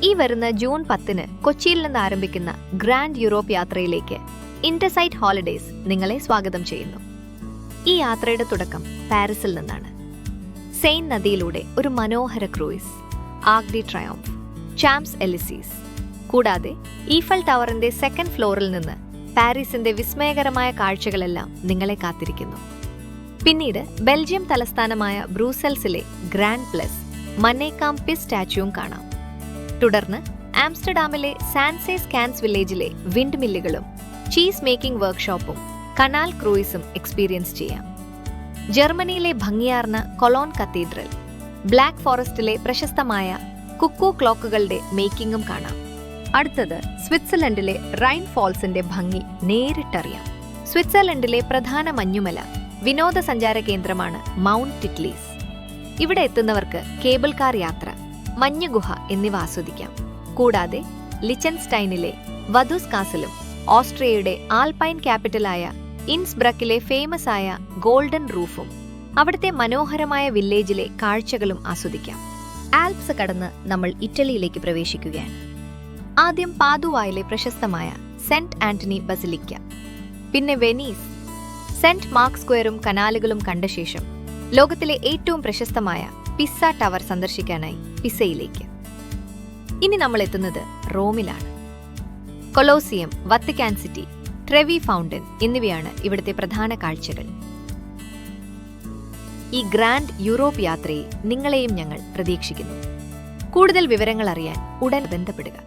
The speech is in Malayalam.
ഈ വരുന്ന ജൂൺ 10-ന് കൊച്ചിയിൽ നിന്ന് ആരംഭിക്കുന്ന ഗ്രാൻഡ് യൂറോപ്പ് യാത്രയിലേക്ക് ഇന്റർസൈറ്റ് ഹോളിഡേയ്സ് നിങ്ങളെ സ്വാഗതം ചെയ്യുന്നു. ഈ യാത്രയുടെ തുടക്കം പാരീസിൽ നിന്നാണ്. സെയിൻ നദിയിലൂടെ ഒരു മനോഹര ക്രൂയിസ്, ആർക്ക് ഡി ട്രയോംഫ്, ചാംപ്സ് എലിസീസ്, കൂടാതെ ഈഫൽ ടവറിന്റെ 2nd ഫ്ലോറിൽ നിന്ന് പാരീസിന്റെ വിസ്മയകരമായ കാഴ്ചകളെല്ലാം നിങ്ങളെ കാത്തിരിക്കുന്നു. പിന്നീട് ബെൽജിയം തലസ്ഥാനമായ ബ്രൂസൽസിലെ ഗ്രാൻഡ് പ്ലസ് മന്നേക്കാം പിസ് സ്റ്റാച്യൂവും കാണാം. തുടർന്ന് ആംസ്റ്റർഡാമിലെ സാൻസേസ് കാൻസ് വില്ലേജിലെ വിൻഡ് മില്ലുകളും ചീസ് മേക്കിംഗ് വർക്ക്ഷോപ്പും കനാൽ ക്രൂയിസും എക്സ്പീരിയൻസ് ചെയ്യാം. ജർമ്മനിയിലെ ഭംഗിയാർന്ന കൊളോൺ കത്തീഡ്രൽ, ബ്ലാക്ക് ഫോറസ്റ്റിലെ പ്രശസ്തമായ കുക്കു ക്ലോക്കുകളുടെ മേക്കിംഗും കാണാം. അടുത്തത് സ്വിറ്റ്സർലൻഡിലെ റൈൻ ഫോൾസിന്റെ ഭംഗി നേരിട്ടറിയാം. സ്വിറ്റ്സർലൻഡിലെ പ്രധാന മഞ്ഞുമല വിനോദസഞ്ചാര കേന്ദ്രമാണ് മൗണ്ട് ടിറ്റ്ലീസ്. ഇവിടെ എത്തുന്നവർക്ക് കേബിൾ കാർ യാത്ര, മഞ്ഞുഗുഹ എന്നിവ ആസ്വദിക്കാം. കൂടാതെ ലിച്ചൻസ്റ്റൈനിലെ വധൂസ് കാസലും ഓസ്ട്രിയയുടെ ആൽപൈൻ ക്യാപിറ്റലായ ഇൻസ്ബ്രക്കിലെ ഫേമസ് ആയ ഗോൾഡൻ റൂഫും അവിടുത്തെ മനോഹരമായ വില്ലേജിലെ കാഴ്ചകളും ആസ്വദിക്കാം. ആൽപ്സ് കടന്ന് നമ്മൾ ഇറ്റലിയിലേക്ക് പ്രവേശിക്കുകയാണ്. ആദ്യം പാദുവായിലെ പ്രശസ്തമായ സെന്റ് ആന്റണി ബസിലിക്ക, പിന്നെ വെനീസ്, സെന്റ് മാർക്ക് സ്ക്വയറും കനാലുകളും കണ്ട ശേഷം ലോകത്തിലെ ഏറ്റവും പ്രശസ്തമായ പിസ്സ ടവർ സന്ദർശിക്കാനായി പിസയിലേക്ക്. ഇനി നമ്മൾ എത്തുന്നത് റോമിലാണ്. Colosseum, Vatican City, Trevi Fountain എന്നിവയാണ് ഇവിടുത്തെ പ്രധാന കാഴ്ചകൾ. ഈ ഗ്രാൻഡ് യൂറോപ്പ് യാത്രയെ നിങ്ങളെയും ഞങ്ങൾ പ്രതീക്ഷിക്കുന്നു. കൂടുതൽ വിവരങ്ങൾ അറിയാൻ ഉടൻ ബന്ധപ്പെടുക.